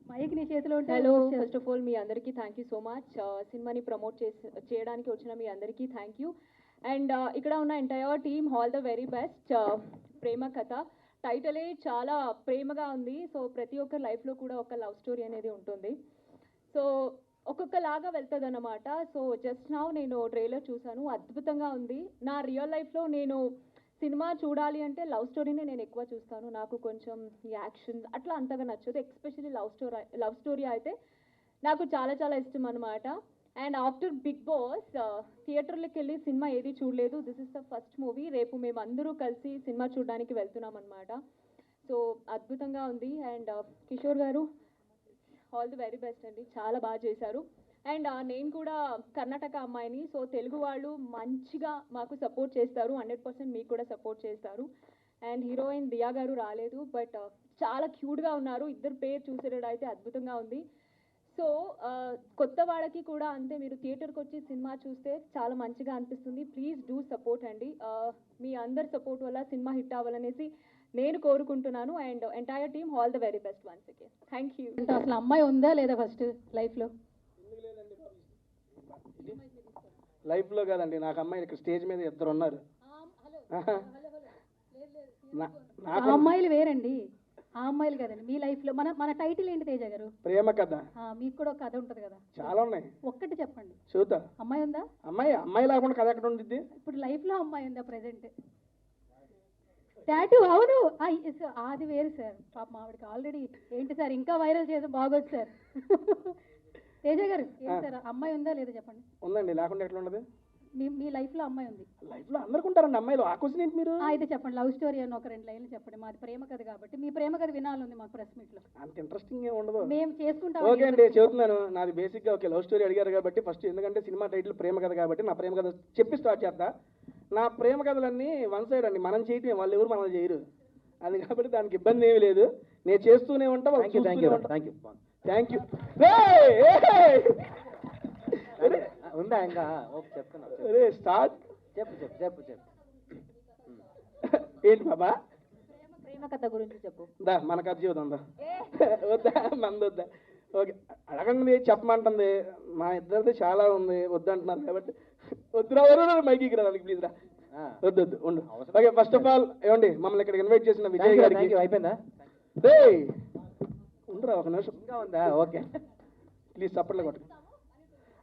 Mic నీ చేతిలో ఉంటే హలో ఫస్ట్ ఆఫ్ ఆల్ మీ అందరికీ థ్యాంక్ యూ సో మచ్ సినిమాని ప్రమోట్ చేయడానికి వచ్చిన మీ అందరికీ థ్యాంక్ యూ అండ్ ఇక్కడ ఉన్న entire team all the very best ప్రేమ కథ టైటిలే చాలా ప్రేమగా ఉంది సో ప్రతి ఒక్కరి లైఫ్లో కూడా ఒక లవ్ స్టోరీ అనేది ఉంటుంది సో ఒక్కొక్కలాగా వెళ్తుంది అన్నమాట సో జస్ట్ నౌ నేను ట్రైలర్ చూశాను అద్భుతంగా ఉంది నా రియల్ లైఫ్లో నేను సినిమా చూడాలి అంటే లవ్ స్టోరీనే నేను ఎక్కువ చూస్తాను నాకు కొంచెం యాక్షన్ అట్లా అంతగా నచ్చదు ఎస్పెషల్లీ లవ్ స్టోరీ అయితే నాకు చాలా చాలా ఇష్టం అనమాట అండ్ ఆఫ్టర్ బిగ్ బాస్ థియేటర్లోకి వెళ్ళి సినిమా ఏది చూడలేదు this is the first movie రేపు మేము అందరూ కలిసి సినిమా చూడడానికి వెళ్తున్నాం అనమాట సో అద్భుతంగా ఉంది అండ్ కిషోర్ గారు ఆల్ ది వెరీ బెస్ట్ అండి చాలా బాగా చేశారు అండ్ నేను కూడా కర్ణాటక అమ్మాయిని సో తెలుగు వాళ్ళు మంచిగా మాకు సపోర్ట్ చేస్తారు 100% మీకు కూడా సపోర్ట్ చేస్తారు అండ్ హీరోయిన్ దియా గారు రాలేదు బట్ చాలా క్యూట్గా ఉన్నారు ఇద్దరు పేరు చూసేటైతే అద్భుతంగా ఉంది సో కొత్త వాళ్ళకి కూడా అంతే మీరు థియేటర్కి వచ్చి సినిమా చూస్తే చాలా మంచిగా అనిపిస్తుంది ప్లీజ్ డూ సపోర్ట్ అండి మీ అందరి సపోర్ట్ వల్ల సినిమా హిట్ అవ్వాలనేసి నేను కోరుకుంటున్నాను and entire team all the very best once again thank you అంటే అసలు అమ్మాయి ఉందా లేదా ఫస్ట్ లైఫ్లో లైఫ్లో కాదండి నాకు అమ్మాయి ఇక్కడ స్టేజ్ మీద ఇద్దరు ఉన్నారు ఆ అమ్మాయిలు వేరండి ఆ అమ్మాయిలు కదండి మీ లైఫ్లో మన టైటిల్ ఏంటి తేజ గారు ప్రేమ కథ మీకు కూడా ఒక కథ ఉంటుంది కదా చాలా ఉన్నాయి ఒక్కటి చెప్పండి చూద్దా అమ్మాయి ఉందా అమ్మాయి లేకుండా కథ ఎక్కడ ఉంటుంది ఇప్పుడు లైఫ్లో అమ్మాయి ఉందా ప్రెసెంట్ టాటూ అవును అది వేరు సార్ పాప ఆవిడకి ఆల్రెడీ ఏంటి సార్ ఇంకా వైరల్ చేసి బాగోదు సార్ తేజ గారు ఏంటి సార్ అమ్మాయి ఉందా లేదా చెప్పండి ఉందండి లేకుండా ఎట్లా ఉండదు మీ లైఫ్లో అమ్మాయి ఉంది లైఫ్లో అందరికి ఉంటారండి అమ్మాయిలు ఆ క్వశ్చన్ ఏంటి మీరు అయితే చెప్పండి లవ్ స్టోరీ అని ఒక 2 లైన్లు చెప్పండి మాది ప్రేమ కథ కాబట్టి మీ ప్రేమ కథ వినాలని మాకు ప్రెస్ మీట్లో అంత ఇంట్రెస్టింగ్ ఏమి ఉండదు మేము చేసుకుంటాం ఓకే అండి చెబుతున్నాను నాది బేసిక్గా ఓకే లవ్ స్టోరీ అడిగారు కాబట్టి ఫస్ట్ ఎందుకంటే సినిమా టైటిల్ ప్రేమ కథ కాబట్టి నా ప్రేమ కథ చెప్పి స్టార్ట్ చేస్తా నా ప్రేమ కథలన్నీ వన్ సైడ్ అండి మనం చేయటమే వాళ్ళు ఎవరు మనల్ని చేయరు అది కాబట్టి దానికి ఇబ్బంది ఏమీ లేదు నేను చేస్తూనే ఉంటా థ్యాంక్ యూ ఉందా ఇంకా చెప్తున్నా స్టార్ట్ చెప్పు ఏంటి బాబా ప్రేమ కథ గురించి చెప్పు దా మన కథ చూద్దాం దా వద్దా మంది వద్దా ఓకే అడగండి చెప్పమంటుంది మా ఇద్దరిది చాలా ఉంది వద్దంటున్నారు కాబట్టి వద్దురా మైకి రావాలి ప్లీజ్ రా వద్దు ఉండు ఓకే ఫస్ట్ ఆఫ్ ఆల్ ఏమండి మమ్మల్ని ఇక్కడ ఇన్వైట్ చేసిన విజయ్ గారికి అయిపోయిందా ఉండరా ఒక నిమిషం ఇంకా ఉందా ఓకే ప్లీజ్ సప్పట్లో కొట్టు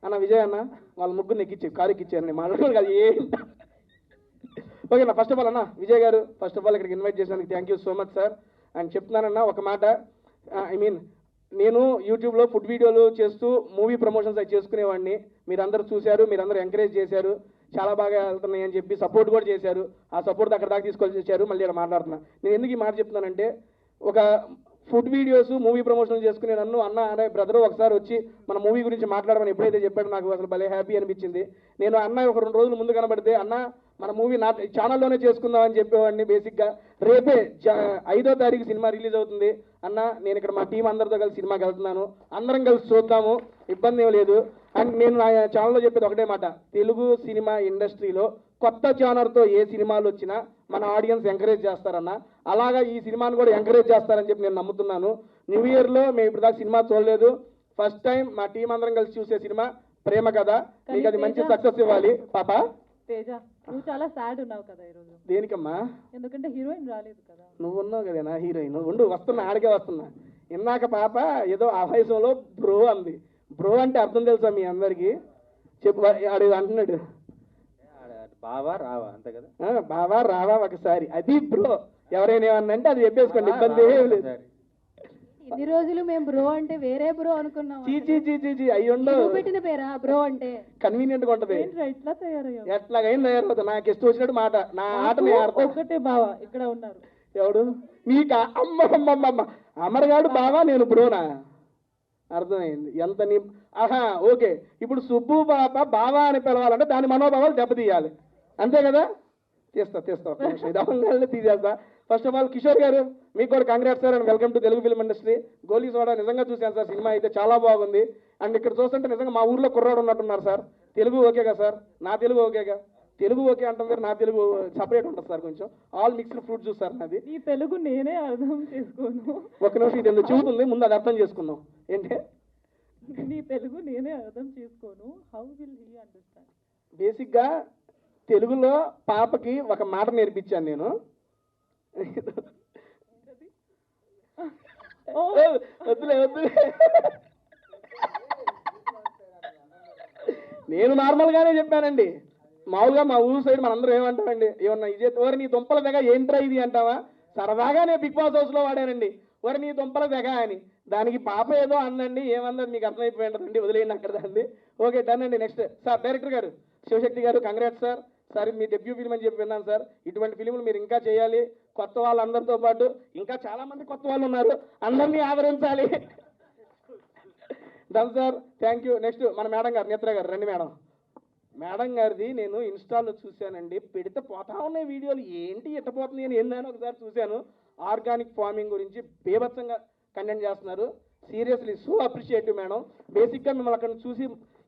అన్న విజయ్ అన్న వాళ్ళ ముగ్గురు ఎక్కిచ్చి కారు ఎక్కిచ్చారని మాట్లాడుకోరు కదా ఓకే నా ఫస్ట్ ఆఫ్ ఆల్ అన్న విజయ్ గారు ఫస్ట్ ఆఫ్ ఆల్ ఇక్కడికి ఇన్వైట్ చేసినందుకు thank you so much sir and చెప్తున్నానన్న ఒక మాట ఐ మీన్ నేను యూట్యూబ్లో ఫుడ్ వీడియోలు చేస్తూ మూవీ ప్రమోషన్స్ అవి చేసుకునేవాడిని మీరందరూ చూశారు మీరందరూ ఎంకరేజ్ చేశారు చాలా బాగా వెళ్తున్నాయి అని చెప్పి సపోర్ట్ కూడా చేశారు ఆ సపోర్ట్ అక్కడ దాకా తీసుకొని చేశారు మళ్ళీ ఇక్కడ మాట్లాడుతున్నా నేను ఎందుకు ఈ మాట చెప్తున్నానంటే ఒక ఫుడ్ వీడియోస్ మూవీ ప్రమోషన్ చేసుకునే నన్ను అన్న అనే బ్రదర్ ఒకసారి వచ్చి మన మూవీ గురించి మాట్లాడమని ఎప్పుడైతే చెప్పాడో నాకు అసలు భలే హ్యాపీ అనిపించింది నేను అన్న ఒక 2 రోజుల ముందు కనబడితే అన్న మన మూవీ నా ఛానల్లోనే చేసుకుందామని చెప్పేవాడిని బేసిక్గా రేపే 5వ తారీఖు సినిమా రిలీజ్ అవుతుంది అన్న నేను ఇక్కడ మా టీం అందరితో కలిసి సినిమాకి వెళ్తున్నాను అందరం కలిసి చూద్దాము ఇబ్బంది ఏం లేదు అండ్ నేను నా ఛానల్లో చెప్పేది ఒకటే మాట తెలుగు సినిమా ఇండస్ట్రీలో కొత్త ఛానల్తో ఏ సినిమాలు వచ్చినా మన ఆడియన్స్ ఎంకరేజ్ చేస్తారన్న అలాగా ఈ సినిమాని కూడా ఎంకరేజ్ చేస్తారని చెప్పి నేను నమ్ముతున్నాను న్యూ ఇయర్లో మేము ఇప్పుడు దాకా సినిమా చూడలేదు ఫస్ట్ టైం మా టీం అందరం కలిసి చూసే సినిమా ప్రేమ కథ మీకు అది మంచి సక్సెస్ ఇవ్వాలి పాప తేజ నువ్వు చాలా సాడ్ ఉన్నావు కదా ఈరోజు దేనికమ్మా ఎందుకంటే హీరోయిన్ రాలేదు కదా నువ్వు ఉన్నావు కదా నా హీరోయిన్ ఉండు వస్తున్నా ఆడికే వస్తున్నా ఇందాక పాప ఏదో ఆవేశంలో బ్రో అంది బ్రో అంటే అర్థం తెలుసా మీ అందరికి చెప్పు ఆడు అంటున్నాడు బావా రావా అంతే కదా బావా రావా ఒకసారి అది బ్రో ఎవరైనా ఏమన్నంటే అది చెప్పేసుకోండి ఇబ్బంది ఏం లేదు ఇన్ని రోజులు మేము బ్రో అంటే వేరే బ్రో అనుకున్నాం చీ అయ్యుండవు పెట్టిన పేరా బ్రో అంటే కన్వీనియంట్ గా ఉంటది ఎట్లా తయారయ్యా ఎట్లాగైనా తయారవుతుంది నాకు ఇష్టం వచ్చినట్టు మాట నా ఆట ఒక్కటే బావా ఇక్కడ ఉన్నారు ఎవడు నీకు అమ్మ అమరగాడు బావా నేను బ్రోనా అర్థమైంది ఎంత నీ ఆహా ఓకే ఇప్పుడు సుబ్బు బాబా బావా అని పిలవాలంటే దాని మనోభావాలు దెబ్బతీయాలి అంతే కదా తీస్తా ఇది అవంగానే తీసేస్తా ఫస్ట్ ఆఫ్ ఆల్ కిషోర్ గారు మీకు కూడా congrats sir and welcome to Telugu film industry Goli soda నిజంగా చూశాను సార్ సినిమా అయితే చాలా బాగుంది అండ్ ఇక్కడ చూస్తుంటే నిజంగా మా ఊర్లో కుర్రాడు ఉన్నట్టున్నారు సార్ తెలుగు ఓకేగా సార్ నా తెలుగు ఓకేగా తెలుగు ఓకే అంటాం సార్, నా తెలుగు సపరేట్ ఉంటుంది సార్, కొంచెం all mixed fruit juice sir నాది. నీ తెలుగు నేనే అర్థం చేసుకోను. ఒక నిమిషం, ఇది ఎందుకు చెబుతుంది, ముందు అది అర్థం చేసుకుందాం. ఏంటి నీ తెలుగు నేనే అర్థం చేసుకోను. How will he understand? బేసిక్గా తెలుగులో పాపకి ఒక మాట నేర్పించాను నేను. వద్దులే వద్దులే, నేను నార్మల్గానే చెప్పానండి. మామూలుగా మా ఊరు సైడ్ మనందరం ఏమంటారండి, ఏమన్నా ఇది ఓరి నీ దుంపల తెగ ఏంట్రా ఇది అంటావా, సరదాగానే బిగ్ బాస్ హౌస్లో వాడానండి ఓరి నీ దుంపల తెగ అని. దానికి పాప ఏదో అందండి, ఏమందని మీకు అర్థమైపోయి ఉంటుందండి, వదిలేయండి అక్కడ దాన్ని. ఓకే డన్ అండి. నెక్స్ట్ సార్ డైరెక్టర్ గారు శివశక్తి గారు, కంగ్రాట్స్ సార్. సార్ మీ డెబ్యూ ఫిల్మ్ అని చెప్పి విన్నాను సార్, ఇటువంటి ఫిలింలు మీరు ఇంకా చేయాలి, కొత్త వాళ్ళందరితో పాటు ఇంకా చాలా మంది కొత్త వాళ్ళు ఉన్నారు, అందరినీ ఆదరించాలి. Done sir, thank you. Next మన మేడం గారు, నేత్ర గారు రండి మేడం. మేడం గారిది నేను ఇన్స్టాలో చూశానండి, పెడితే పోతా ఉన్నాయి వీడియోలు, ఏంటి ఎట్టపోతుంది నేను ఏందని ఒకసారి చూశాను. ఆర్గానిక్ ఫార్మింగ్ గురించి బీభత్సంగా కంటెంట్ చేస్తున్నారు. Seriously so appreciative madam. బేసిక్గా మిమ్మల్ని అక్కడ చూసి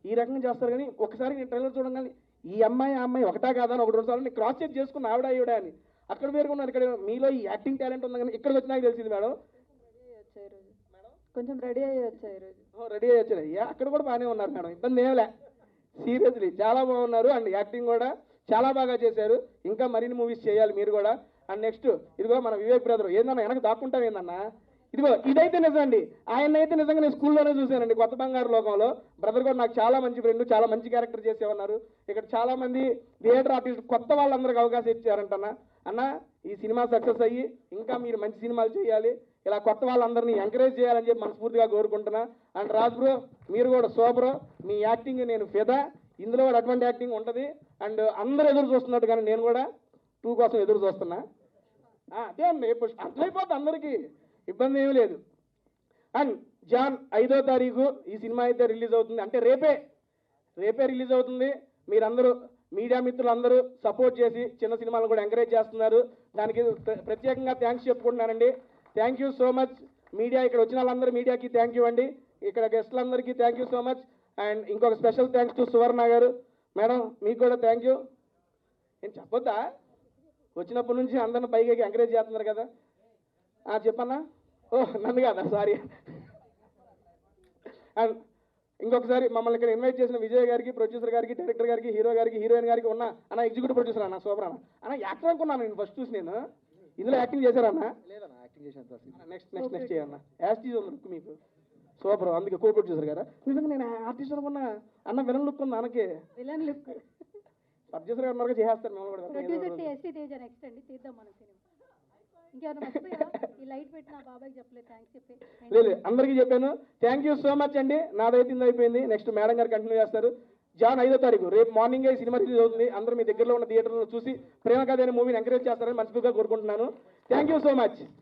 ఈ రకంగా చేస్తారు, కానీ ఒకసారి నేను ట్రైలర్ చూడగానే ఈ అమ్మాయి ఆ అమ్మాయి ఒకటా కాదా అని ఒకటి రెండు సార్లు నేను క్రాస్ చెక్ చేసుకున్న ఆవిడ ఈవిడ అని. అక్కడ వేరుగా ఉన్నారు, ఇక్కడ మీలో ఈ యాక్టింగ్ టాలెంట్ ఉంది, కానీ ఇక్కడికి వచ్చినాక తెలిసింది మేడం. కొంచెం రెడీ అయ్యి వచ్చాయి ఈరోజు. రెడీ అయ్యి వచ్చారు, అక్కడ కూడా బాగానే ఉన్నారు మేడం, ఇబ్బంది ఏమిలే. సీరియస్లీ చాలా బాగున్నారు, అండ్ యాక్టింగ్ కూడా చాలా బాగా చేశారు. ఇంకా మరిన్ని మూవీస్ చేయాలి మీరు కూడా. అండ్ నెక్స్ట్ ఇదిగో మన వివేక్ బ్రదర్, ఏందన్నా వెనక దాక్కుంటాం ఏందన్నా, ఇదిగో ఇదైతే నిజం అండి. ఆయన అయితే నిజంగా నేను స్కూల్లోనే చూశానండి, కొత్త బంగారు లోకంలో. బ్రదర్ కూడా నాకు చాలా మంచి ఫ్రెండ్, చాలా మంచి క్యారెక్టర్ చేసేవన్నారు. ఇక్కడ చాలా మంది థియేటర్ ఆర్టిస్ట్ కొత్త వాళ్ళందరికీ అవకాశం ఇచ్చారంటన్నా. అన్న ఈ సినిమా సక్సెస్ అయ్యి ఇంకా మీరు మంచి సినిమాలు చేయాలి, ఇలా కొత్త వాళ్ళందరినీ ఎంకరేజ్ చేయాలని చెప్పి మనస్ఫూర్తిగా కోరుకుంటున్నా. అండ్ రాజ్ బ్రో మీరు కూడా సూపర్, మీ యాక్టింగ్ నేను ఫిదా, ఇందులో కూడా అటువంటి యాక్టింగ్ ఉంటుంది. అండ్ అందరూ ఎదురు చూస్తున్నట్టు కానీ నేను కూడా 2 కోసం ఎదురు చూస్తున్నా. అదే అండి, అర్థమైపోతుంది అందరికీ, ఇబ్బంది ఏమీ లేదు. అండ్ జాన్ 5వ తారీఖు ఈ సినిమా అయితే రిలీజ్ అవుతుంది, అంటే రేపే రిలీజ్ అవుతుంది. మీరందరూ మీడియా మిత్రులందరూ సపోర్ట్ చేసి చిన్న సినిమాలు కూడా ఎంకరేజ్ చేస్తున్నారు, దానికి ప్రత్యేకంగా థ్యాంక్స్ చెప్పుకుంటున్నానండి. Thank you so much media, ఇక్కడ వచ్చిన వాళ్ళందరూ మీడియాకి థ్యాంక్ యూ అండి, ఇక్కడ గెస్టులందరికీ thank you so much. And ఇంకొక స్పెషల్ థ్యాంక్స్ టు సువర్ణ గారు మేడం, మీకు కూడా థ్యాంక్ యూ. నేను చెప్పొద్దా, వచ్చినప్పటి నుంచి అందరిని పైకి ఎంకరేజ్ చేస్తున్నారు కదా. చెప్పన్నా, నన్ను కదా, సారీ. అండ్ ఇంకొకసారి మమ్మల్ని ఇక్కడ ఇన్వైట్ చేసిన విజయ్ గారికి, ప్రొడ్యూసర్ గారికి, డైరెక్టర్ గారికి, హీరో గారికి, హీరోయిన్ గారికి ఉన్న అన్న ఎగ్జిక్యూటివ్ ప్రొడ్యూసర్ అన్న సూపర్ అన్న యాక్టర్ అనుకున్నాను నేను ఫస్ట్ చూసి. నేను ఇందులో యాక్టింగ్ చేశారన్నా? నెక్స్ట్ చేయన్నా, యాస్టీజ్ ఉంది లుక్ మీకు సూపర్, అందుకే కో ప్రొడ్యూసర్ గారా. నిజంగా నేను ఆర్టిస్ట్ అనుకున్నా, అన్న విలన్ లుక్ ఉంది అనకే, విలన్ లుక్. ప్రొడ్యూసర్ గారు ఉన్నారుగా, చేసేస్తారు మేము కూడా. ప్రొడ్యూసర్ ఎస్టీ తేజ నెక్స్ట్ అండి, తీద్దాం మన సినిమా. ఇంకేమైనా మర్చిపోయా? ఈ లైట్ పెట్టిన బాబాయ్కి చెప్పలేదు థ్యాంక్స్ చెప్పి. లేదు అందరికీ చెప్పాను, థ్యాంక్ యూ సో మచ్ అండి. నాదైతే అయిపోయింది, నెక్స్ట్ మేడం గారు కంటిన్యూ చేస్తారు. జాన్ 5వ తారీఖు రేపు మార్నింగే సినిమా రిలీజ్ అవుతుంది. అందరూ మీ దగ్గరలో ఉన్న థియేటర్లో చూసి ప్రేమ కథ అనే మూవీని ఎంకరేజ్ చేస్తారని మనస్ఫూర్తిగా కోరుకుంటున్నాను. Thank you so much.